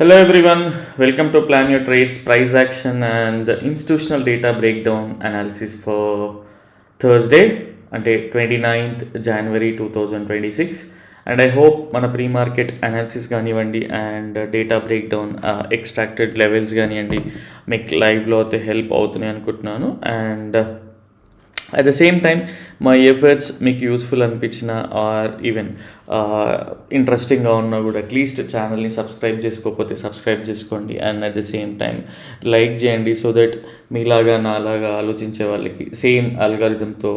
Hello everyone, welcome to Plan Your Trades Price Action and Institutional Data Breakdown Analysis for Thursday అంటే 29th January 2026. And I hope మన pre market analysis కానివ్వండి and data breakdown extracted levels కానివ్వండి మీకు లైవ్లో అయితే help అవుతున్నాయి అనుకుంటున్నాను. And at the same time మా ఎఫర్ట్స్ మీకు యూస్ఫుల్ అనిపించిన ఆర్ ఈవెన్ ఇంట్రెస్టింగ్గా ఉన్నా కూడా అట్లీస్ట్ ఛానల్ని సబ్స్క్రైబ్ చేసుకోకపోతే సబ్స్క్రైబ్ చేసుకోండి. And at the same time like చేయండి సో దట్ మీలాగా నాలాగా ఆలోచించే వాళ్ళకి సేమ్ అల్గారిథంతో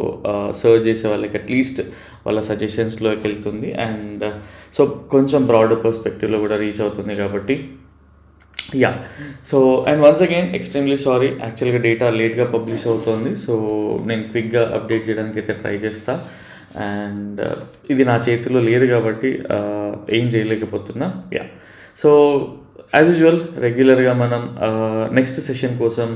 సర్చ్ చేసే వాళ్ళకి అట్లీస్ట్ వాళ్ళ సజెషన్స్లోకి వెళ్తుంది. అండ్ సో కొంచెం బ్రాడర్ పర్స్పెక్టివ్లో కూడా రీచ్ అవుతుంది కాబట్టి yeah. So and once again extremely sorry, యాక్చువల్గా డేటా లేట్గా పబ్లిష్ అవుతుంది. సో నేను క్విక్గా అప్డేట్ చేయడానికి అయితే ట్రై చేస్తా. అండ్ ఇది నా చేతిలో లేదు కాబట్టి ఏం చేయలేకపోతున్నా. యా. సో యాజ్ యూజువల్ రెగ్యులర్గా మనం నెక్స్ట్ సెషన్ కోసం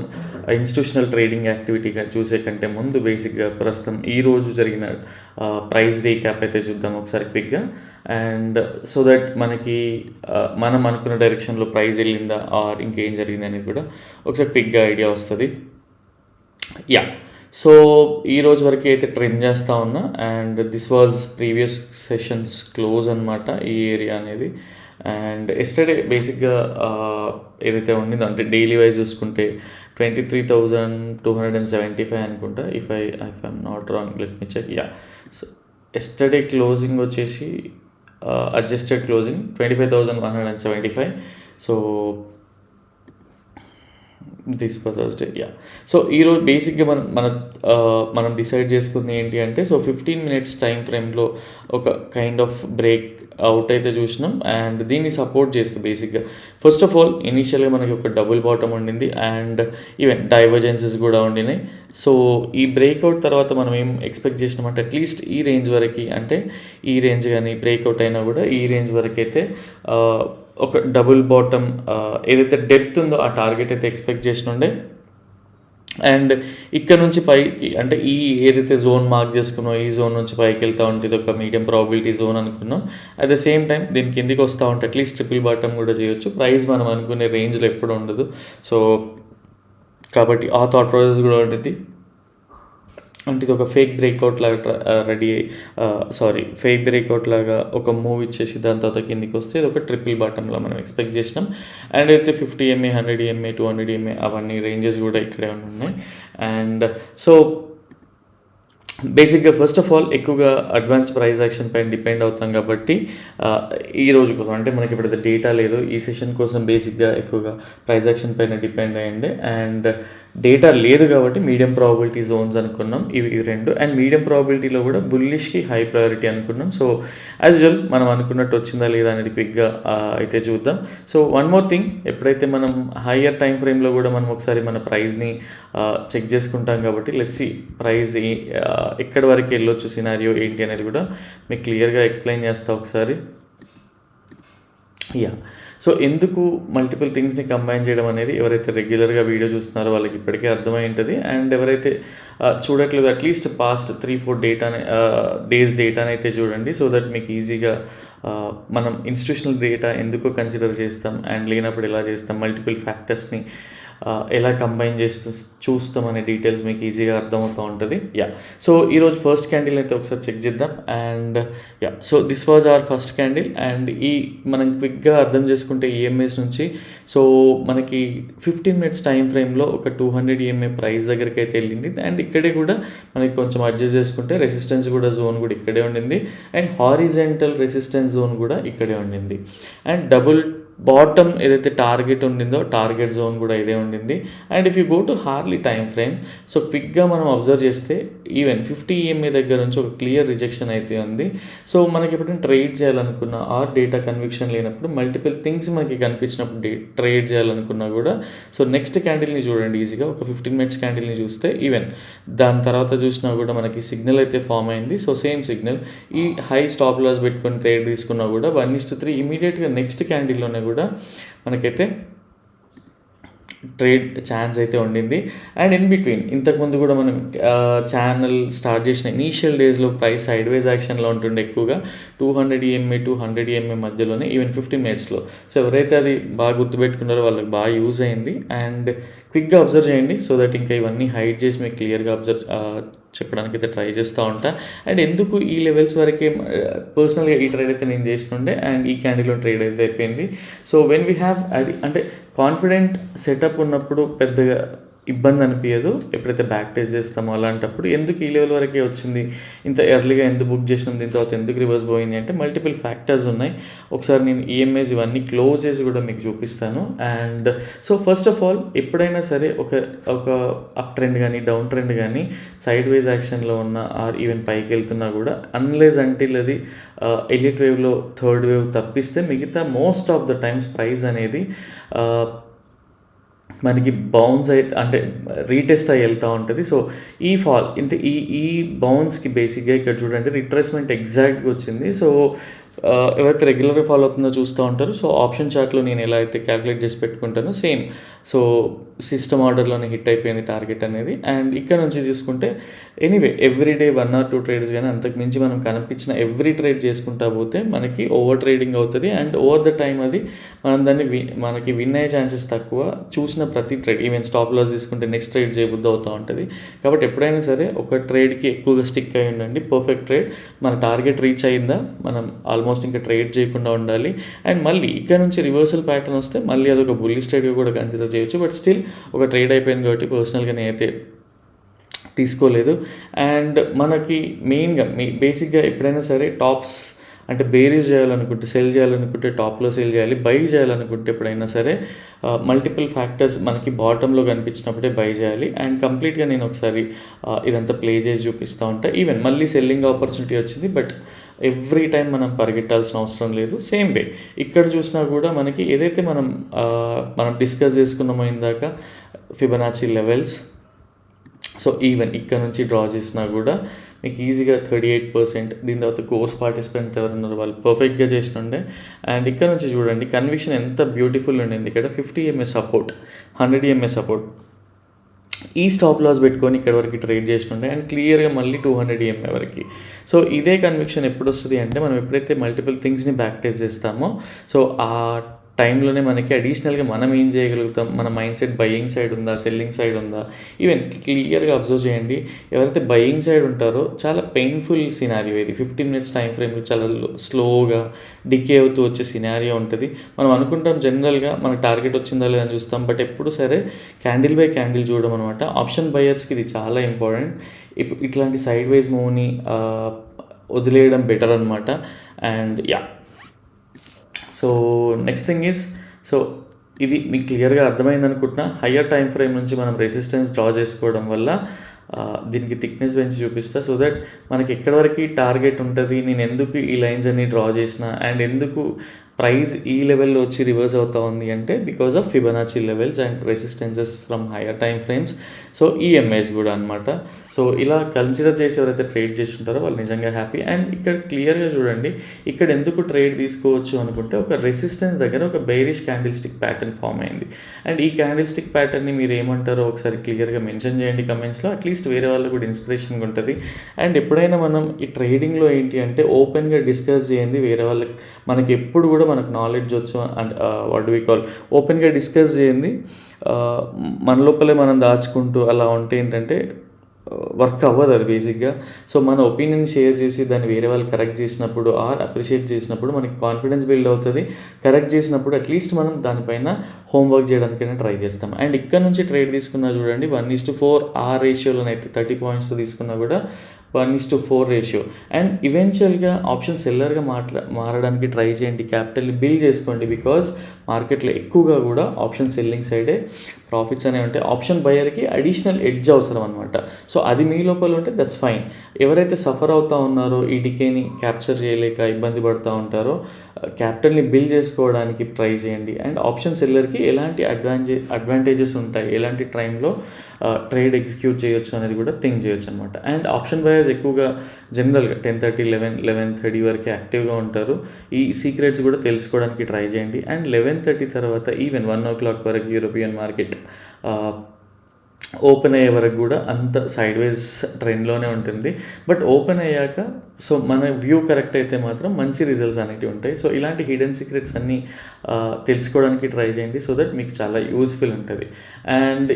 ఇన్స్టిట్యూషనల్ ట్రేడింగ్ యాక్టివిటీగా చూసే కంటే ముందు బేసిక్గా ప్రస్తుతం ఈరోజు జరిగిన ప్రైస్ రీక్యాప్ అయితే చూద్దాం ఒకసారి క్విక్గా. అండ్ సో దట్ మనకి మనం అనుకున్న డైరెక్షన్లో ప్రైస్ వెళ్ళిందా ఆర్ ఇంకేం జరిగింది అనేది కూడా ఒకసారి క్విక్గా ఐడియా వస్తుంది. యా. సో ఈరోజు వరకు అయితే ట్రెండ్ చేస్తూ ఉన్నా. And this was previous sessions close అనమాట ఈ ఏరియా అనేది. అండ్ ఎస్టర్డే బేసిక్గా ఏదైతే ఉండిందో అంటే డైలీ వైజ్ చూసుకుంటే 23,275 అనుకుంటా, if I'm not wrong, let me check. Yeah. So yesterday closing వచ్చేసి adjusted closing 25,175. So this for Thursday. Yeah. So ఈరోజు బేసిక్గా మనం డిసైడ్ చేసుకుంది ఏంటి అంటే, సో 15 minutes టైం ఫ్రేమ్లో ఒక కైండ్ ఆఫ్ బ్రేక్ అవుట్ అయితే చూసినాం. అండ్ దీన్ని సపోర్ట్ చేస్తూ బేసిక్గా ఫస్ట్ ఆఫ్ ఆల్ ఇనీషియల్గా మనకి ఒక డబుల్ బాటమ్ ఉండింది అండ్ ఈవెన్ డైవర్జెన్సెస్ కూడా ఉండినాయి. సో ఈ బ్రేక్అవుట్ తర్వాత మనం ఏం ఎక్స్పెక్ట్ చేసినామంటే అట్లీస్ట్ ఈ రేంజ్ వరకు, అంటే ఈ రేంజ్ కానీ బ్రేక్అవుట్ అయినా కూడా ఈ రేంజ్ వరకు అయితే ఒక డబుల్ బాటమ్ ఏదైతే డెప్త్ ఉందో ఆ టార్గెట్ అయితే ఎక్స్పెక్ట్ చేసినుండే. అండ్ ఇక్కడ నుంచి పైకి అంటే ఈ ఏదైతే జోన్ మార్క్ చేసుకున్నాం ఈ జోన్ నుంచి పైకి వెళ్తూ ఉంటే ఇది ఒక మీడియం ప్రాబిలిటీ జోన్ అనుకున్నాం. అట్ ద సేమ్ టైం దీని కిందికి వస్తూ ఉంటే అట్లీస్ట్ ట్రిపుల్ బాటమ్ కూడా చేయొచ్చు. ప్రైస్ మనం అనుకునే రేంజ్లో ఎప్పుడు ఉండదు. సో కాబట్టి ఆ థాట్ ప్రాసెస్ కూడా ఉంటుంది. అంటే ఇది ఒక ఫేక్ బ్రేక్అవుట్ లాగా ఫేక్ బ్రేక్అవుట్ లాగా ఒక మూవ్ ఇచ్చేసి దాని తర్వాత కిందికి వస్తే ఇది ఒక ట్రిపుల్ బాటంలో మనం ఎక్స్పెక్ట్ చేసినాం. అండ్ అయితే 50 EMA 100 EMA 200 EMA అవన్నీ రేంజెస్ కూడా ఇక్కడే ఉన్నాయి. అండ్ సో బేసిక్గా ఫస్ట్ ఆఫ్ ఆల్ ఎక్కువగా అడ్వాన్స్డ్ ప్రైస్ యాక్షన్ పైన డిపెండ్ అవుతాం కాబట్టి ఈ రోజు కోసం అంటే మనకి ఇప్పుడు డేటా లేదు, ఈ సెషన్ కోసం బేసిక్గా ఎక్కువగా ప్రైస్ యాక్షన్ పైన డిపెండ్ అయ్యండి. అండ్ డేటా లేదు కాబట్టి మీడియం ప్రాబిలిటీ జోన్స్ అనుకున్నాం ఇవి రెండు. అండ్ మీడియం ప్రాబిలిటీలో కూడా బుల్లిష్కి హై ప్రయారిటీ అనుకున్నాం. సో యాజ్ యూజువల్ మనం అనుకున్నట్టు వచ్చిందా లేదా అనేది క్విక్గా అయితే చూద్దాం. సో వన్ మోర్ థింగ్, ఎప్పుడైతే మనం హయ్యర్ టైం ఫ్రేమ్లో కూడా మనం ఒకసారి మన ప్రైస్ని చెక్ చేసుకుంటాం కాబట్టి లెట్స్ సీ ప్రైస్ ఎక్కడి వరకు వెళ్ళొచ్చు, సినారియో ఏంటి అనేది కూడా మీకు క్లియర్గా ఎక్స్ప్లెయిన్ చేస్తా ఒకసారి. యా. సో ఎందుకు మల్టిపుల్ థింగ్స్ని కంబైన్ చేయడం అనేది ఎవరైతే రెగ్యులర్గా వీడియో చూస్తున్నారో వాళ్ళకి ఇప్పటికే అర్థమై ఉంటుంది. అండ్ ఎవరైతే చూడట్లేదు అట్లీస్ట్ పాస్ట్ 3-4 డేస్ డేటాని అయితే చూడండి. సో దట్ మీకు ఈజీగా మనం ఇన్స్టిట్యూషనల్ డేటా ఎందుకు కన్సిడర్ చేస్తాం అండ్ లేనప్పుడు ఎలా చేస్తాం, మల్టిపుల్ ఫ్యాక్టర్స్ని ఎలా కంబైన్ చేస్తూ చూస్తాం అనే డీటెయిల్స్ మీకు ఈజీగా అర్థమవుతూ ఉంటుంది. యా. సో ఈరోజు ఫస్ట్ క్యాండిల్ అయితే ఒకసారి చెక్ చేద్దాం. And yeah, so this was our first candle. And ఈ మనం క్విక్గా అర్థం చేసుకుంటే ఈఎంఐస్ నుంచి సో మనకి 15 minutes టైం ఫ్రేమ్లో ఒక 200 EMA ప్రైస్ దగ్గరికి అయితే వెళ్ళింది. అండ్ ఇక్కడే కూడా మనకి కొంచెం అడ్జస్ట్ చేసుకుంటే రెసిస్టెన్స్ కూడా జోన్ కూడా ఇక్కడే ఉండింది. అండ్ హారిజెంటల్ రెసిస్టెన్స్ జోన్ కూడా ఇక్కడే ఉండింది. అండ్ డబుల్ బాటమ్ ఏదైతే టార్గెట్ ఉండిందో టార్గెట్ జోన్ కూడా ఇదే ఉండింది. And if you go to Harley time frame so క్విక్గా మనం అబ్జర్వ్ చేస్తే ఈవెన్ 50 EMA దగ్గర నుంచి ఒక క్లియర్ రిజెక్షన్ అయితే ఉంది. సో మనకి ఎప్పుడైనా ట్రేడ్ చేయాలనుకున్నా ఆర్ డేటా కన్విక్షన్ లేనప్పుడు మల్టిపుల్ థింగ్స్ మనకి కనిపించినప్పుడు ట్రేడ్ చేయాలనుకున్నా కూడా సో నెక్స్ట్ క్యాండిల్ని చూడండి ఈజీగా ఒక 15 minutes క్యాండిల్ని చూస్తే ఈవెన్ దాని తర్వాత చూసినా కూడా మనకి సిగ్నల్ అయితే ఫామ్ అయింది. సో సేమ్ సిగ్నల్ ఈ హై స్టాప్ లాస్ పెట్టుకొని ట్రేడ్ తీసుకున్నా కూడా 1:3 ఇమీడియట్గా నెక్స్ట్ క్యాండిల్లోనే కూడా మనకైతే ట్రేడ్ ఛాన్స్ అయితే ఉండింది. అండ్ ఇన్ బిట్వీన్ ఇంతకుముందు కూడా మనం ఛానల్ స్టార్ట్ చేసిన ఇనీషియల్ డేస్లో ప్రైస్ సైడ్ వేస్ యాక్షన్లో ఉంటుండే ఎక్కువగా 200 EMA టు 100 EMA మధ్యలోనే, ఈవెన్ 15 మినిట్స్లో. సో ఎవరైతే అది బాగా గుర్తుపెట్టుకున్నారో వాళ్ళకి బాగా యూజ్ అయింది. అండ్ క్విక్గా అబ్జర్వ్ చేయండి, సో దట్ ఇంకా ఇవన్నీ హైడ్ చేసి మీకు క్లియర్గా చెప్పడానికి అయితే ట్రై చేస్తూ ఉంటా. అండ్ ఎందుకు ఈ లెవెల్స్ వరకే పర్సనల్గా ఈ ట్రేడ్ అయితే నేను చేస్తుండే, అండ్ ఈ క్యాండిల్లో ట్రేడ్ అయితే అయిపోయింది. సో వెన్ వీ హ్యావ్ అంటే కాన్ఫిడెంట్ సెటప్ ఉన్నప్పుడు పెద్దగా ఇబ్బంది అనిపించదు. ఎప్పుడైతే బ్యాక్ టెస్ట్ చేస్తామో అలాంటప్పుడు ఎందుకు ఈ లెవెల్ వరకే వచ్చింది, ఇంత ఎర్లీగా ఎందుకు బుక్ చేసినాం, దీని తర్వాత ఎందుకు రివర్స్ పోయింది అంటే మల్టిపుల్ ఫ్యాక్టర్స్ ఉన్నాయి. ఒకసారి నేను ఈఎంఐస్ ఇవన్నీ క్లోజ్ చేసి కూడా మీకు చూపిస్తాను. And so first of all ఎప్పుడైనా సరే ఒక అప్ ట్రెండ్ కానీ డౌన్ ట్రెండ్ కానీ సైడ్ వేస్ యాక్షన్లో ఉన్న ఆర్ ఈవెన్ పైకి వెళ్తున్నా కూడా అన్లెస్ అంటిల్ అది ఎలిట్ వేవ్లో థర్డ్ వేవ్ తప్పిస్తే మిగతా most of the times price అనేది మనకి బౌన్స్ అయితే అంటే రీటెస్ట్ అయ్యి వెళ్తూ ఉంటుంది. సో ఈ ఫాల్ అంటే ఈ బౌన్స్కి బేసిక్గా ఇక్కడ చూడండి రిట్రేస్మెంట్ ఎగ్జాక్ట్గా వచ్చింది. సో ఎవరైతే రెగ్యులర్గా ఫాలో అవుతుందో చూస్తూ ఉంటారు. సో ఆప్షన్ చార్ట్లో నేను ఎలా అయితే క్యాలిక్యులేట్ చేసి పెట్టుకుంటానో సేమ్. సో సిస్టమ్ ఆర్డర్లోనే హిట్ అయిపోయింది టార్గెట్ అనేది. అండ్ ఇక్కడ నుంచి చూసుకుంటే ఎనీవే ఎవ్రీడే 1 or 2 ట్రేడ్స్ కానీ అంతకు మించి మనం కనిపించిన ఎవ్రీ ట్రేడ్ చేసుకుంటా పోతే మనకి ఓవర్ ట్రేడింగ్ అవుతుంది. అండ్ ఓవర్ ద టైం అది మనం దాన్ని మనకి విన్ అయ్యే ఛాన్సెస్ తక్కువ. చూసిన ప్రతి ట్రేడ్ ఈవెన్ స్టాప్ లాస్ తీసుకుంటే నెక్స్ట్ ట్రేడ్ చేయబుద్ధి అవుతూ ఉంటుంది. కాబట్టి ఎప్పుడైనా సరే ఒక ట్రేడ్కి ఎక్కువగా స్టిక్ అయి ఉండండి. పర్ఫెక్ట్ ట్రేడ్ మన టార్గెట్ రీచ్ అయిందా, మనం ఆల్మోస్ట్ ఇంకా ట్రేడ్ చేయకుండా ఉండాలి. అండ్ మళ్ళీ ఇక్కడ నుంచి రివర్సల్ ప్యాటర్న్ వస్తే మళ్ళీ అదొక బుల్లిష్ ట్రేడ్గా కూడా కన్సిడర్ చేయొచ్చు. బట్ స్టిల్ ఒక ట్రేడ్ అయిపోయింది కాబట్టి పర్సనల్గా నేనైతే తీసుకోలేదు. అండ్ మనకి మెయిన్గా బేసిక్గా ఎప్పుడైనా సరే టాప్స్ అంటే బేరీస్ చేయాలనుకుంటే, సెల్ చేయాలనుకుంటే టాప్లో సెల్ చేయాలి. బై చేయాలనుకుంటే ఎప్పుడైనా సరే మల్టిపుల్ ఫ్యాక్టర్స్ మనకి బాటంలో కనిపించినప్పుడే బై చేయాలి. అండ్ కంప్లీట్గా నేను ఒకసారి ఇదంతా ప్లే చేసి చూపిస్తూ ఉంటాను. ఈవెన్ మళ్ళీ సెల్లింగ్ ఆపర్చునిటీ వచ్చింది, బట్ ఎవ్రీ టైం మనం పరిగెట్టాల్సిన అవసరం లేదు. సేమ్ వే ఇక్కడ చూసినా కూడా మనకి ఏదైతే మనం డిస్కస్ చేసుకున్నామో ఇందాక ఫిబొనాచి లెవెల్స్, సో ఈవెన్ ఇక్కడ నుంచి డ్రా చేసినా కూడా మీకు ఈజీగా 38%. దీని తర్వాత కోర్స్ పార్టిసిపెంట్ ఎవరున్నారు వాళ్ళు పర్ఫెక్ట్గా చేసినుండే. అండ్ ఇక్కడ నుంచి చూడండి కన్విక్షన్ ఎంత బ్యూటిఫుల్ ఉండింది. ఇక్కడ 50 EMA సపోర్ట్, 100 EMA సపోర్ట్, ఈ స్టాప్ లాస్ పెట్టుకొని ఇక్కడ వరకు ట్రేడ్ చేసినుండే. అండ్ క్లియర్గా మళ్ళీ 200 EMA వరకు. సో ఇదే కన్విక్షన్ ఎప్పుడు వస్తుంది అంటే మనం ఎప్పుడైతే మల్టిపుల్ థింగ్స్ని బ్యాక్ టెస్ట్ చేస్తామో సో ఆ టైంలోనే మనకి అడిషనల్గా మనం ఏం చేయగలుగుతాం, మన మైండ్ సెట్ బయ్యింగ్ సైడ్ ఉందా, సెల్లింగ్ సైడ్ ఉందా, ఈవెన్ క్లియర్గా అబ్జర్వ్ చేయండి. ఎవరైతే బయ్యింగ్ సైడ్ ఉంటారో చాలా పెయిన్ఫుల్ సినారియో ఇది. 15 minutes టైం ఫ్రేమ్లో చాలా స్లోగా డికే అవుతూ వచ్చే సినారియో ఉంటుంది. మనం అనుకుంటాం జనరల్గా మన టార్గెట్ వచ్చిందా లేదని చూస్తాం, బట్ ఎప్పుడు సరే క్యాండిల్ బై క్యాండిల్ చూడడం అనమాట. ఆప్షన్ బయర్స్కి ఇది చాలా ఇంపార్టెంట్. ఇట్లాంటి సైడ్ వైజ్ మూవ్ని వదిలేయడం బెటర్ అనమాట. And so next thing is, so ఇది మీకు క్లియర్గా అర్థమైంది అనుకుంటున్నా. హయ్యర్ టైం ఫ్రేమ్ నుంచి మనం రెసిస్టెన్స్ డ్రా చేసుకోవడం వల్ల దీనికి థిక్నెస్ పెంచి చూపిస్తా. సో దట్ మనకి ఎక్కడి వరకు టార్గెట్ ఉంటుంది, నేను ఎందుకు ఈ లైన్స్ అన్ని డ్రా చేసిన, అండ్ ఎందుకు ప్రైస్ ఈ లెవెల్లో వచ్చి రివర్స్ అవుతా ఉంది అంటే because of Fibonacci levels and resistances from hire time frames. So EMIs కూడా అనమాట. సో ఇలా కన్సిడర్ చేసి ఎవరైతే ట్రేడ్ చేసి ఉంటారో వాళ్ళు నిజంగా హ్యాపీ. అండ్ ఇక్కడ క్లియర్గా చూడండి ఇక్కడ ఎందుకు ట్రేడ్ తీసుకోవచ్చు అనుకుంటే ఒక రెసిస్టెన్స్ దగ్గర ఒక bearish candle stick pattern form అయింది. అండ్ ఈ క్యాండిల్ స్టిక్ ప్యాటర్న్ని మీరు ఏమంటారో ఒకసారి క్లియర్గా మెన్షన్ చేయండి కమెంట్స్లో. అట్లీస్ట్ వేరే వాళ్ళకు కూడా ఇన్స్పిరేషన్గా ఉంటుంది. అండ్ ఎప్పుడైనా మనం ఈ ట్రేడింగ్లో ఏంటి అంటే ఓపెన్గా డిస్కస్ చేయండి. వేరే వాళ్ళకి మనకి ఎప్పుడు కూడా మనకు నాలెడ్జ్ వచ్చు and what do we call ఓపెన్గా డిస్కస్ చేయండి. మన లోపలే మనం దాచుకుంటూ అలా ఉంటే ఏంటంటే వర్క్ అవ్వదు అది బేసిక్గా. సో మన ఒపీనియన్ షేర్ చేసి దాన్ని వేరే వాళ్ళు కరెక్ట్ చేసినప్పుడు ఆర్ అప్రిషియేట్ చేసినప్పుడు మనకి కాన్ఫిడెన్స్ బిల్డ్ అవుతుంది. కరెక్ట్ చేసినప్పుడు అట్లీస్ట్ మనం దానిపైన హోంవర్క్ చేయడానికైనా ట్రై చేస్తాం. అండ్ ఇక్కడ నుంచి ట్రేడ్ తీసుకున్నా చూడండి 1:4 ఆ రేషియోలోనైతే 30 points తీసుకున్నా కూడా 1:4 రేషియో. అండ్ ఈవెన్చువల్గా ఆప్షన్ సెల్లర్గా మారడానికి ట్రై చేయండి. క్యాపిటల్ని బిల్డ్ చేసుకోండి. బికాజ్ మార్కెట్లో ఎక్కువగా కూడా ఆప్షన్ సెల్లింగ్ సైడే ప్రాఫిట్స్ అనేవి ఉంటాయి. ఆప్షన్ బయర్కి అడిషనల్ ఎడ్జ్ అవసరం అనమాట. సో అది మీ లోపల ఉంటే దట్స్ ఫైన్. ఎవరైతే సఫర్ అవుతూ ఉన్నారో ఈ డికేని క్యాప్చర్ చేయలేక ఇబ్బంది పడుతూ ఉంటారో క్యాపిటల్ని బిల్డ్ చేసుకోవడానికి ట్రై చేయండి. అండ్ ఆప్షన్ సెల్లర్కి ఎలాంటి అడ్వాంటేజెస్ ఉంటాయి, ఎలాంటి టైంలో ట్రేడ్ ఎగ్జిక్యూట్ చేయొచ్చు అనేది కూడా థింక్ చేయొచ్చు అనమాట. అండ్ ఆప్షన్ బయర్స్ ఎక్కువగా జనరల్గా 10:30, 11:30 వరకే యాక్టివ్గా ఉంటారు. ఈ సీక్రెట్స్ కూడా తెలుసుకోవడానికి ట్రై చేయండి. అండ్ 11:30 తర్వాత ఈవెన్ 1 o'clock వరకు యూరోపియన్ మార్కెట్ ఓపెన్ అయ్యే వరకు కూడా అంత సైడ్వేస్ ట్రెండ్లోనే ఉంటుంది. బట్ ఓపెన్ అయ్యాక సో మన వ్యూ కరెక్ట్ అయితే మాత్రం మంచి రిజల్ట్స్ అనేటివి ఉంటాయి. సో ఇలాంటి హిడెన్ సీక్రెట్స్ అన్నీ తెలుసుకోవడానికి ట్రై చేయండి, సో దట్ మీకు చాలా యూస్ఫుల్ ఉంటుంది. And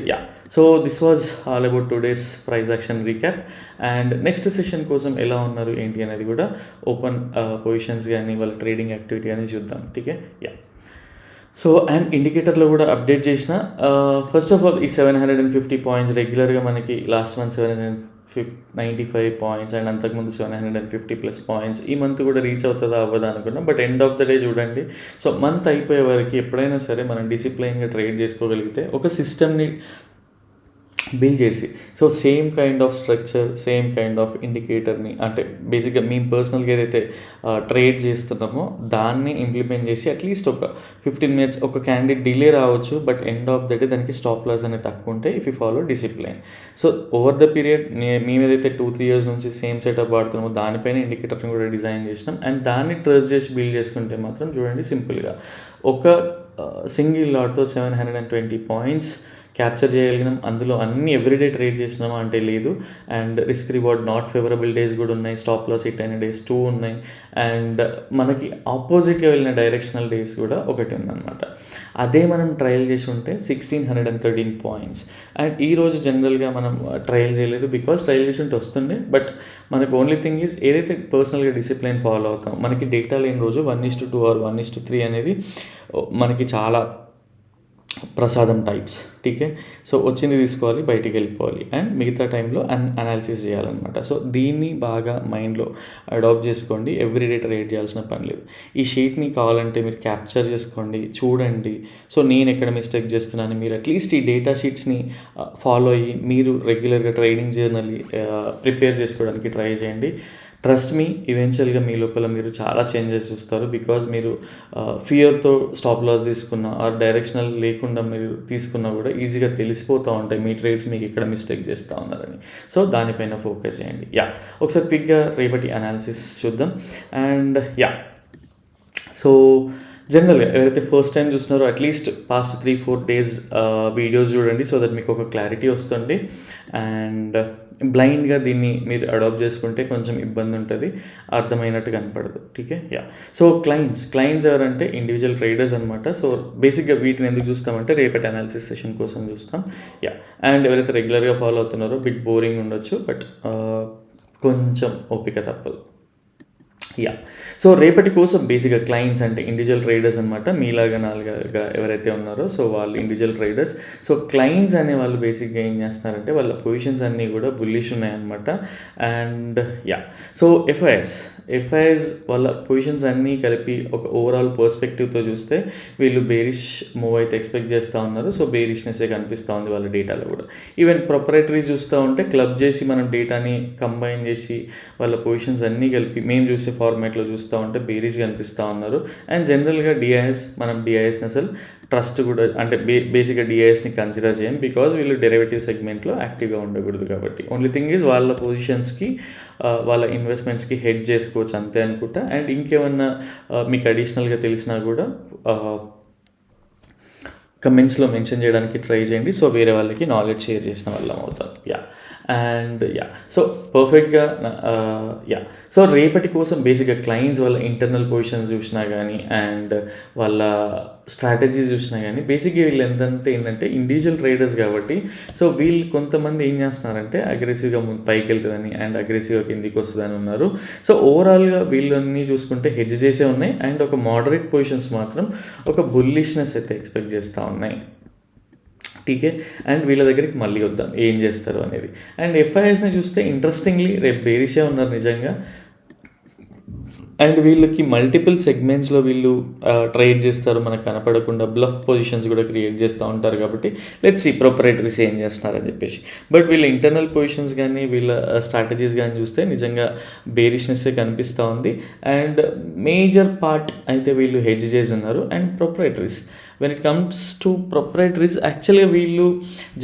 so this was all about today's price action recap. And next session కోసం ఎలా ఉన్నారు ఏంటి అనేది కూడా ఓపెన్ పొజిషన్స్ కానీ వాళ్ళ ట్రేడింగ్ యాక్టివిటీ కానీ చూద్దాం. ఠీకే. సో అండ్ ఇండికేటర్లో కూడా అప్డేట్ చేసిన. ఫస్ట్ ఆఫ్ ఆల్ ఈ 750 పాయింట్స్ రెగ్యులర్గా మనకి లాస్ట్ మంత్ 795 పాయింట్స్ అండ్ అంతకుముందు 750+ పాయింట్స్ ఈ మంత్ కూడా రీచ్ అవుతుందా అవ్వదా అనుకున్నాం. But end of the day చూడండి, సో మంత్ అయిపోయే వరకు ఎప్పుడైనా సరే మనం డిసిప్లైన్గా ట్రేడ్ చేసుకోగలిగితే ఒక సిస్టమ్ని బిల్డ్ చేసి, so same kind of structure, same kind of ఇండికేటర్ని అంటే బేసిక్గా మేము పర్సనల్గా ఏదైతే ట్రేడ్ చేస్తున్నామో దాన్ని ఇంప్లిమెంట్ చేసి అట్లీస్ట్ ఒక 15 minutes ఒక క్యాండిడేట్ డిలే రావచ్చు, but end of the day దానికి స్టాప్ లాస్ అనేది తక్కువ ఉంటాయి if you follow discipline. So over the period మేము ఏదైతే 2-3 years నుంచి సేమ్ సెటప్ వాడుతున్నామో దానిపైన ఇండికేటర్ని కూడా డిజైన్ చేసినాం. అండ్ దాన్ని ట్రస్ట్ చేసి బిల్డ్ చేసుకుంటే మాత్రం చూడండి సింపుల్గా ఒక సింగిల్ లాట్తో 720 పాయింట్స్ క్యాప్చర్ చేయగలిగినాం. అందులో అన్ని ఎవ్రీడే ట్రేడ్ చేసినామా అంటే లేదు. And risk reward not favourable days కూడా ఉన్నాయి, స్టాప్ లాస్ హిట్ అయిన డేస్ 2 ఉన్నాయి, అండ్ మనకి ఆపోజిట్గా వెళ్ళిన డైరెక్షనల్ డేస్ కూడా ఒకటి ఉందన్నమాట. అదే మనం ట్రయల్ చేసి ఉంటే 1613 పాయింట్స్. అండ్ ఈరోజు జనరల్గా మనం ట్రయల్ చేయలేదు బికాజ్ ట్రయల్ చేసి ఉంటే వస్తుండే. బట్ మనకు ఓన్లీ థింగ్ ఈజ్ ఏదైతే పర్సనల్గా డిసిప్లైన్ ఫాలో అవుతాం, మనకి డేటా లేని రోజు 1:2 or 1:3 అనేది మనకి చాలా ప్రసాదం టైప్స్. ఠీకే. సో వచ్చింది తీసుకోవాలి, బయటికి వెళ్ళిపోవాలి, అండ్ మిగతా టైంలో అనాలిసిస్ చేయాలన్నమాట. సో దీన్ని బాగా మైండ్లో అడాప్ట్ చేసుకోండి. ఎవ్రీడే ట్రేడ్ చేయాల్సిన పని లేదు. ఈ షీట్ని కావాలంటే మీరు క్యాప్చర్ చేసుకోండి, చూడండి. సో నేను ఎక్కడ మిస్టేక్ చేస్తున్నాను, మీరు అట్లీస్ట్ ఈ డేటా షీట్స్ని ఫాలో అయ్యి మీరు రెగ్యులర్గా ట్రేడింగ్ జర్నల్ ప్రిపేర్ చేసుకోవడానికి ట్రై చేయండి. ట్రస్ట్ మీ, ఈవెన్చువల్గా మీ లోపల మీరు చాలా చేంజెస్ చూస్తారు. బికాజ్ మీరు ఫియర్తో స్టాప్ లాస్ తీసుకున్నా ఆర్ డైరెక్షనల్ లేకుండా మీరు తీసుకున్నా కూడా ఈజీగా తెలిసిపోతూ ఉంటాయి మీ ట్రేడ్స్ మీకు ఇక్కడ మిస్టేక్ చేస్తూ ఉన్నారని. సో దానిపైన ఫోకస్ చేయండి. ఒకసారి క్విక్గా రేపటి అనాలిసిస్ చూద్దాం. అండ్ సో జనరల్గా ఎవరైతే ఫస్ట్ టైం చూస్తున్నారో అట్లీస్ట్ పాస్ట్ 3-4 days వీడియోస్ చూడండి, సో దట్ మీకు ఒక క్లారిటీ వస్తుంది. అండ్ బ్లైండ్గా దీన్ని మీరు అడాప్ట్ చేసుకుంటే కొంచెం ఇబ్బంది ఉంటుంది, అర్థమైనట్టు కనపడదు. ఠీకే. సో క్లయింట్స్ ఎవరంటే ఇండివిజువల్ ట్రేడర్స్ అనమాట. సో బేసిక్గా వీటిని ఎందుకు చూస్తామంటే రేపటి అనాలిసిస్ సెషన్ కోసం చూస్తాం. అండ్ ఎవరైతే రెగ్యులర్గా ఫాలో అవుతున్నారో బిట్ బోరింగ్ ఉండొచ్చు, బట్ కొంచెం ఓపిక తప్పదు. సో రేపటి కోసం బేసిక్గా క్లయింట్స్ అంటే ఇండివిజువల్ ట్రేడర్స్ అనమాట. మీలాగా నాలుగుగా ఎవరైతే ఉన్నారో సో వాళ్ళు ఇండివిజువల్ ట్రేడర్స్. సో క్లయింట్స్ అనే వాళ్ళు బేసిక్గా ఏం చేస్తున్నారంటే వాళ్ళ పొజిషన్స్ అన్నీ కూడా బుల్లిష్ ఉన్నాయన్నమాట. అండ్ సో ఎఫ్ఐఎస్ వాళ్ళ పొజిషన్స్ అన్నీ కలిపి ఒక ఓవరాల్ పర్స్పెక్టివ్తో చూస్తే వీళ్ళు బేరిష్ మూవ్ అయితే ఎక్స్పెక్ట్ చేస్తూ ఉన్నారు. సో బేరిష్నెస్సే కనిపిస్తూ ఉంది వాళ్ళ డేటాలో కూడా. ఈవెన్ ప్రొపరేటరీ చూస్తూ ఉంటే క్లబ్ చేసి మనం డేటాని కంబైన్ చేసి వాళ్ళ పొజిషన్స్ అన్నీ కలిపి మేము చూసే ఫార్మాట్లో చూస్తూ ఉంటే బేరిష్ కనిపిస్తూ ఉన్నారు. అండ్ జనరల్గా మనం డిఐఎస్ని అసలు ట్రస్ట్ కూడా అంటే బేసిక్గా డిఐఎస్ని కన్సిడర్ చేయం బికాజ్ వీళ్ళు డెరివేటివ్ సెగ్మెంట్లో యాక్టివ్గా ఉండకూడదు కాబట్టి. ఓన్లీ థింగ్ ఈజ్ వాళ్ళ పొజిషన్స్కి వాళ్ళ ఇన్వెస్ట్మెంట్స్కి హెడ్ చేసుకోవచ్చు అంతే అనుకుంటా. అండ్ ఇంకేమన్నా మీకు అడిషనల్గా తెలిసినా కూడా కమెంట్స్లో మెన్షన్ చేయడానికి ట్రై చేయండి. సో వేరే వాళ్ళకి నాలెడ్జ్ షేర్ చేసిన వాళ్ళం అవుతాం. అండ్ సో పర్ఫెక్ట్గా సో రేపటి కోసం బేసిక్గా క్లయింట్స్ వాళ్ళ ఇంటర్నల్ పొజిషన్స్ చూసినా కానీ అండ్ వాళ్ళ స్ట్రాటజీస్ చూసినా కానీ బేసిక్గా వీళ్ళు ఎంతంటే ఏంటంటే ఇండివిజువల్ ట్రేడర్స్ కాబట్టి సో వీళ్ళు కొంతమంది ఏం చేస్తున్నారంటే అగ్రెసివ్గా పైకి వెళ్తుందని అండ్ అగ్రెసివ్గా కిందికి వస్తుందని ఉన్నారు. సో ఓవరాల్గా వీళ్ళన్నీ చూసుకుంటే హెడ్జ్ చేసే ఉన్నాయి అండ్ ఒక మోడరేట్ పొజిషన్స్ మాత్రం ఒక బుల్లిష్నెస్ అయితే ఎక్స్పెక్ట్ చేస్తూ ఉన్నాయి. టీకే. అండ్ వీళ్ళ దగ్గరికి మళ్ళీ వద్దాం ఏం చేస్తారు అనేది. అండ్ ఎఫ్ఐఎస్ని చూస్తే ఇంట్రెస్టింగ్లీ రేపు బేరిషే ఉన్నారు నిజంగా. అండ్ వీళ్ళకి మల్టిపుల్ సెగ్మెంట్స్లో వీళ్ళు ట్రేడ్ చేస్తారు, మనకు కనపడకుండా బ్లఫ్ పొజిషన్స్ కూడా క్రియేట్ చేస్తూ ఉంటారు. కాబట్టి లెట్స్ సీ ప్రొపరేటరీస్ ఏం చేస్తున్నారని చెప్పేసి. బట్ వీళ్ళ ఇంటర్నల్ పొజిషన్స్ కానీ వీళ్ళ స్ట్రాటజీస్ కానీ చూస్తే నిజంగా బేరిష్నెస్సే కనిపిస్తూ ఉంది. అండ్ మేజర్ పార్ట్ అయితే వీళ్ళు హెడ్జ్ చేసి ఉన్నారు. And proprietaries, when it comes to proprietaries, యాక్చువల్గా వీళ్ళు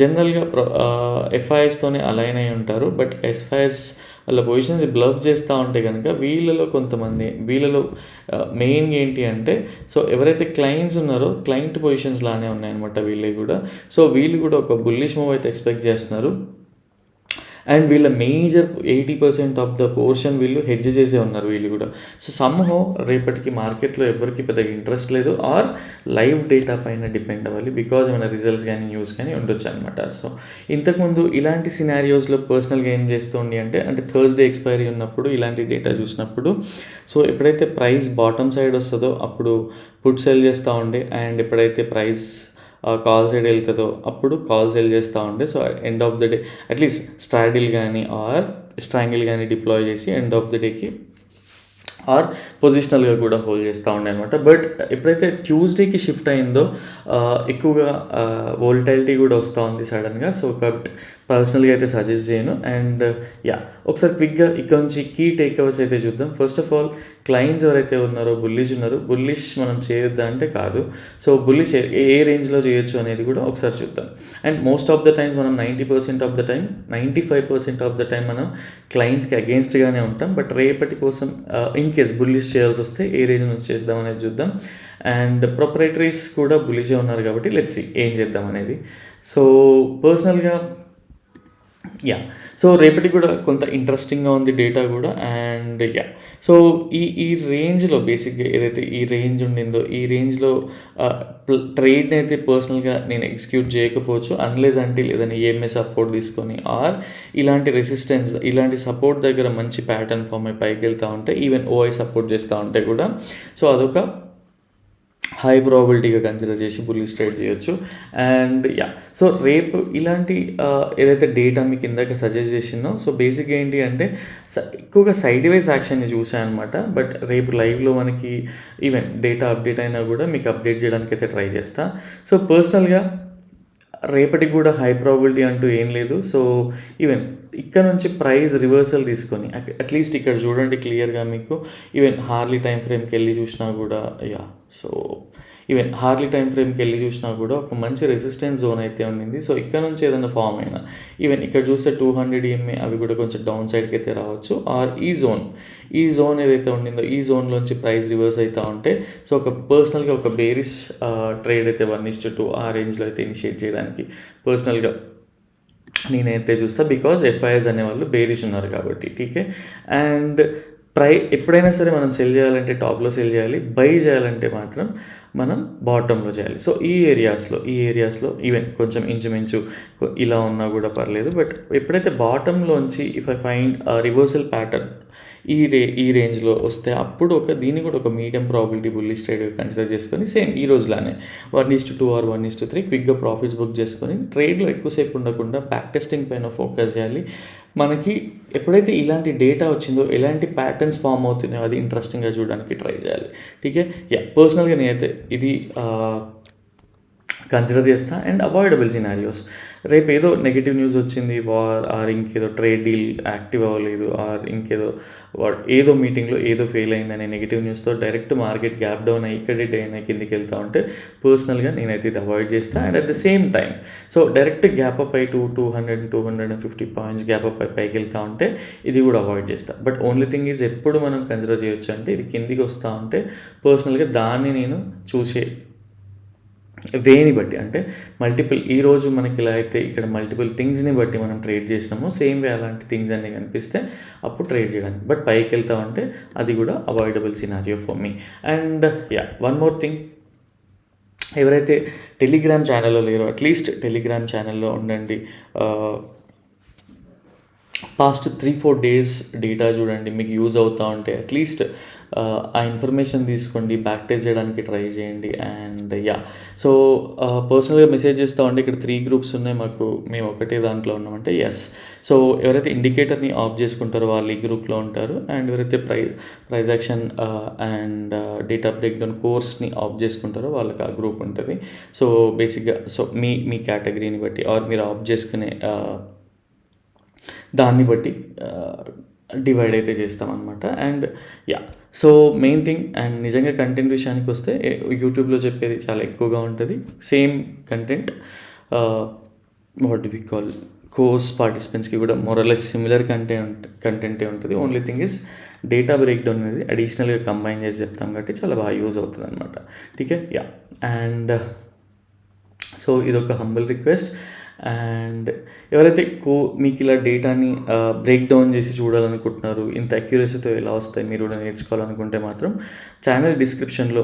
జనరల్గా ఎఫ్ఐఎస్తోనే అలైన్ అయి ఉంటారు. బట్ ఎఫ్ఐఎస్ వాళ్ళ పొజిషన్స్ బ్లఫ్ చేస్తూ ఉంటే కనుక వీళ్ళలో మెయిన్ ఏంటి అంటే, సో ఎవరైతే క్లయింట్స్ ఉన్నారో క్లయింట్ పొజిషన్స్ లానే ఉన్నాయన్నమాట వీళ్ళవి కూడా. సో వీళ్ళు కూడా ఒక బుల్లిష్ మూవ్ అయితే ఎక్స్పెక్ట్ చేస్తున్నారు. అండ్ వీళ్ళ మేజర్ 80% ఆఫ్ ద పోర్షన్ వీళ్ళు హెడ్జ్ చేసే ఉన్నారు వీళ్ళు కూడా. సో సమ్హౌ రేపటికి మార్కెట్లో ఎవరికి పెద్దగా ఇంట్రెస్ట్ లేదు, ఆర్ లైవ్ డేటా పైన డిపెండ్ అవ్వాలి, బికాజ్ ఏమైనా రిజల్ట్స్ కానీ న్యూస్ కానీ ఉండొచ్చు అనమాట. సో ఇంతకుముందు ఇలాంటి సినారియోస్లో పర్సనల్గా ఏం చేస్తుండే అంటే థర్స్డే ఎక్స్పైరీ ఉన్నప్పుడు ఇలాంటి డేటా చూసినప్పుడు, సో ఎప్పుడైతే ప్రైస్ బాటమ్ సైడ్ వస్తుందో అప్పుడు పుట్ సెల్ చేస్తూ ఉండే, అండ్ ఎప్పుడైతే ప్రైస్ కాల్ సైడ్ వెళ్తుందో అప్పుడు కాల్ సెల్ చేస్తూ ఉండే. So end of the day at least straddle కానీ ఆర్ స్ట్రాంగిల్ కానీ డిప్లాయ్ చేసి ఎండ్ ఆఫ్ ద డేకి ఆర్ పొజిషనల్గా కూడా హోల్డ్ చేస్తూ ఉండే అనమాట. బట్ ఎప్పుడైతే ట్యూస్డేకి షిఫ్ట్ అయిందో ఎక్కువగా వోల్టాలిటీ కూడా వస్తూ ఉంది సడన్గా. సో పర్సనల్గా అయితే సజెస్ట్ చేయను. అండ్ ఒకసారి క్విక్గా ఇక్కడ నుంచి కీ టేక్అవర్స్ అయితే చూద్దాం. ఫస్ట్ ఆఫ్ ఆల్ క్లయింట్స్ ఎవరైతే ఉన్నారో బుల్లిష్ మనం చేయొద్దా అంటే కాదు. సో బుల్లిష్ ఏ రేంజ్లో చేయొచ్చు అనేది కూడా ఒకసారి చూద్దాం. And most of the times మనం 90% of the time 95% of the time మనం క్లయింట్స్కి అగేన్స్ట్గానే ఉంటాం. బట్ రేపటి కోసం ఇన్ కేస్ బుల్లిష్ చేయాల్సి వస్తే ఏ రేంజ్ నుంచి చేద్దాం అనేది చూద్దాం. అండ్ ప్రొపరేటరీస్ కూడా బుల్లిషే ఉన్నారు కాబట్టి లెట్స్ సీ ఏం చేద్దాం అనేది. సో పర్సనల్గా సో రేపటికి కూడా కొంత ఇంట్రెస్టింగ్గా ఉంది డేటా కూడా. అండ్ సో ఈ రేంజ్లో బేసిక్గా ఏదైతే ఈ రేంజ్ ఉండిందో ఈ రేంజ్లో ట్రేడ్ని అయితే పర్సనల్గా నేను ఎగ్జిక్యూట్ చేయకపోవచ్చు, అన్లెస్ అంటే ఏదైనా ఈఎంఐ సపోర్ట్ తీసుకొని ఆర్ ఇలాంటి రెసిస్టెన్స్ ఇలాంటి సపోర్ట్ దగ్గర మంచి ప్యాటర్న్ ఫామ్ అయి పైకి వెళ్తూ ఉంటే, ఈవెన్ ఓఐ సపోర్ట్ చేస్తూ ఉంటే కూడా సో అదొక హై ప్రాబిలిటీగా కన్సిడర్ చేసి బుల్లిష్ ట్రేడ్ చేయొచ్చు. అండ్ సో రేపు ఇలాంటి ఏదైతే డేటా మీకు ఇందాక సజెస్ట్ చేసిందో, సో బేసిక్గా ఏంటి అంటే ఎక్కువగా సైడ్ వైజ్ యాక్షన్ని చూసాను అనమాట. బట్ రేపు లైవ్లో మనకి ఈవెన్ డేటా అప్డేట్ అయినా కూడా మీకు అప్డేట్ చేయడానికి అయితే ట్రై చేస్తా. సో పర్సనల్గా రేపటికి కూడా హై ప్రాబిలిటీ అంటూ ఏం లేదు. సో ఈవెన్ ఇక్కడ నుంచి ప్రైస్ రివర్సల్ తీసుకొని అట్లీస్ట్ ఇక్కడ చూడండి క్లియర్గా మీకు, ఈవెన్ హార్లీ టైం ఫ్రేమ్కి వెళ్ళి చూసినా కూడా సో ఈవెన్ హార్లీ టైం ఫ్రేమ్కి వెళ్ళి చూసినా కూడా ఒక మంచి రెసిస్టెన్స్ జోన్ అయితే ఉండింది. సో ఇక్కడ నుంచి ఏదైనా ఫామ్ అయినా ఈవెన్ ఇక్కడ చూస్తే 200 EMA అవి కూడా కొంచెం డౌన్ సైడ్కి అయితే రావచ్చు. ఆర్ ఈ జోన్ ఏదైతే ఉండిందో ఈ జోన్లోంచి ప్రైస్ రివర్స్ అవుతూ ఉంటే సో ఒక పర్సనల్గా ఒక బేరిష్ ట్రేడ్ అయితే 1:2 ఆ రేంజ్లో అయితే ఇనిషియేట్ చేయడానికి పర్సనల్గా నేనైతే చూస్తా. బికాజ్ ఎఫ్ఐఎస్ అనేవాళ్ళు బేరిష్ ఉన్నారు కాబట్టి టీకే. అండ్ ఎప్పుడైనా సరే మనం సెల్ చేయాలంటే టాప్లో సెల్ చేయాలి, బై చేయాలంటే మాత్రం మనం బాటంలో చేయాలి. సో ఈ ఏరియాస్లో ఈవెన్ కొంచెం ఇంచుమించు ఇలా ఉన్నా కూడా పర్లేదు. బట్ ఎప్పుడైతే బాటంలోంచి if I find reversal pattern ఈ రేంజ్లో వస్తే అప్పుడు దీన్ని కూడా ఒక medium probability bullish trade consider చేసుకొని సేమ్ ఈ రోజులానే 1:2 ఆర్ 1:3 క్విక్గా ప్రాఫిట్స్ బుక్ చేసుకొని ట్రేడ్లో ఎక్కువసేపు ఉండకుండా బ్యాక్ టెస్టింగ్ పైన ఫోకస్ చేయాలి. మనకి ఎప్పుడైతే ఇలాంటి డేటా వచ్చిందో ఎలాంటి ప్యాటర్న్స్ ఫామ్ అవుతున్నాయో అది ఇంట్రెస్టింగ్గా చూడడానికి ట్రై చేయాలి. టీకే. పర్సనల్గా నేనైతే ఇది కన్సిడర్ చేస్తా. అండ్ అవాయిడబుల్ సినారియోస్, రేపు ఏదో నెగిటివ్ న్యూస్ వచ్చింది, వార్ ఆర్ ఇంకేదో ట్రేడ్ డీల్ యాక్టివ్ అవ్వలేదు, ఆర్ ఇంకేదో ఏదో మీటింగ్లో ఏదో ఫెయిల్ అయిందనే నెగిటివ్ న్యూస్తో డైరెక్ట్ మార్కెట్ గ్యాప్ డౌన్ అయ్యి ఇక్కడ అయినా కిందికి వెళ్తూ ఉంటే పర్సనల్గా నేనైతే ఇది అవాయిడ్ చేస్తాను. And at the same time so direct gap up అయి 200-250 పాయింట్స్ గ్యాప్ అప్ అయి పైకి వెళ్తూ ఉంటే ఇది కూడా అవాయిడ్ చేస్తాను. బట్ ఓన్లీ థింగ్ ఈజ్ ఎప్పుడు మనం కన్సిడర్ చేయొచ్చు అంటే ఇది కిందికి వస్తూ ఉంటే పర్సనల్గా దాన్ని నేను చూసే వేని బట్టి, అంటే మల్టిపుల్ ఈరోజు మనకి ఇలా అయితే ఇక్కడ మల్టిపుల్ థింగ్స్ని బట్టి మనం ట్రేడ్ చేసినాము, సేమ్ వే అలాంటి థింగ్స్ అన్నీ కనిపిస్తే అప్పుడు ట్రేడ్ చేయడానికి. బట్ పైకి వెళ్తామంటే అది కూడా avoidable scenario for me. And one more thing, ఎవరైతే టెలిగ్రామ్ ఛానల్లో లేరో అట్లీస్ట్ టెలిగ్రామ్ ఛానల్లో ఉండండి. పాస్ట్ 3-4 డేస్ డేటా చూడండి, మీకు యూజ్ అవుతూ ఉంటే అట్లీస్ట్ ఆ ఇన్ఫర్మేషన్ తీసుకోండి, బ్యాక్ టెస్ట్ చేయడానికి ట్రై చేయండి. అండ్ సో పర్సనల్గా మెసేజ్ చేస్తూ ఉంటే ఇక్కడ 3 గ్రూప్స్ ఉన్నాయి మాకు, మేము ఒకటే దాంట్లో ఉన్నామంటే సో ఎవరైతే ఇండికేటర్ని ఆఫ్ చేసుకుంటారో వాళ్ళు ఈ గ్రూప్లో ఉంటారు. అండ్ ఎవరైతే price action and data break down కోర్స్ని ఆఫ్ చేసుకుంటారో వాళ్ళకి ఆ గ్రూప్ ఉంటుంది. సో బేసిక్గా సో మీ కేటగిరీని బట్టి ఆర్ మీరు ఆఫ్ చేసుకునే దాన్ని బట్టి డివైడ్ అయితే చేస్తామన్నమాట. And so main thing, and నిజంగా కంటెంట్ విషయానికి వస్తే యూట్యూబ్లో చెప్పేది చాలా ఎక్కువగా ఉంటుంది. Same content what we call course పార్టిసిపెంట్స్కి కూడా మోరలెస్ సిమిలర్ కంటెంటే ఉంటుంది. Only thing is data break down అనేది అడిషనల్గా కంబైన్ చేసి చెప్తాం కాబట్టి చాలా బాగా యూజ్ అవుతుంది అనమాట. ఠీకే. అండ్ సో ఇదొక హంబుల్ రిక్వెస్ట్. అండ్ ఎవరైతే మీకు ఇలా డేటాని బ్రేక్ డౌన్ చేసి చూడాలనుకుంటున్నారు, ఇంత అక్యురసీతో ఎలా వస్తాయి మీరు కూడా నేర్చుకోవాలనుకుంటే మాత్రం ఛానల్ డిస్క్రిప్షన్లో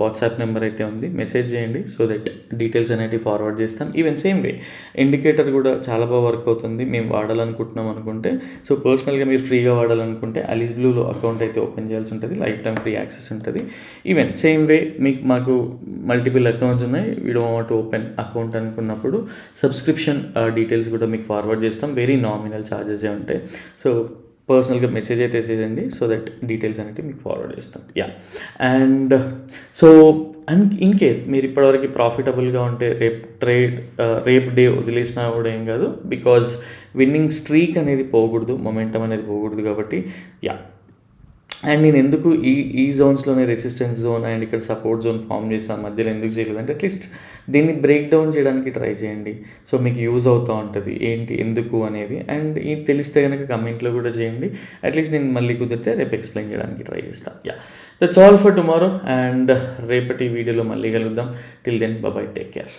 వాట్సాప్ నెంబర్ అయితే ఉంది, మెసేజ్ చేయండి. సో దట్ డీటెయిల్స్ అనేవి ఫార్వర్డ్ చేస్తాం. ఈవెన్ సేమ్ వే ఇండికేటర్ కూడా చాలా బాగా వర్క్ అవుతుంది మేము వాడాలనుకుంటున్నాం అనుకుంటే. సో పర్సనల్గా మీరు ఫ్రీగా వాడాలనుకుంటే అలీస్ బ్లూలో అకౌంట్ అయితే ఓపెన్ చేయాల్సి ఉంటుంది, లైఫ్ టైం ఫ్రీ యాక్సెస్ ఉంటుంది. ఈవెన్ సేమ్ వే మాకు మల్టిపుల్ అకౌంట్స్ ఉన్నాయి, we don't want to open account అనుకున్నప్పుడు సబ్స్క్రిప్షన్ డీటెయిల్స్ కూడా మీకు ఫార్వర్డ్ చేస్తాం. వెరీ నామినల్ ఛార్జెసే ఉంటాయి. సో పర్సనల్గా మెసేజ్ అయితే చేయండి, సో దట్ డీటెయిల్స్ అనేవి మీకు ఫార్వర్డ్ చేస్తాం. అండ్ సో ఇన్ కేస్ మీరు ఇప్పటివరకు ప్రాఫిటబుల్గా ఉంటే రేపు డే వదిలేసినా కూడా ఏం కాదు, బికాజ్ విన్నింగ్ స్ట్రీక్ అనేది పోకూడదు, మొమెంటం అనేది పోకూడదు. కాబట్టి అండ్ నేను ఎందుకు ఈ జోన్స్లోనే రెసిస్టెన్స్ జోన్ అండ్ ఇక్కడ సపోర్ట్ జోన్ ఫామ్ చేస్తాను, మధ్యలో ఎందుకు చేయలేదంటే అట్లీస్ట్ దీన్ని బ్రేక్ డౌన్ చేయడానికి ట్రై చేయండి. సో మీకు యూజ్ అవుతూ ఉంటుంది ఏంటి ఎందుకు అనేది. అండ్ ఇది తెలిస్తే కనుక కమెంట్లో కూడా చేయండి, అట్లీస్ట్ నేను మళ్ళీ కుదిరితే రేపు ఎక్స్ప్లెయిన్ చేయడానికి ట్రై చేస్తాను. That's all for tomorrow. And రేపటి వీడియోలో మళ్ళీ కలుద్దాం. Till then bye, take care.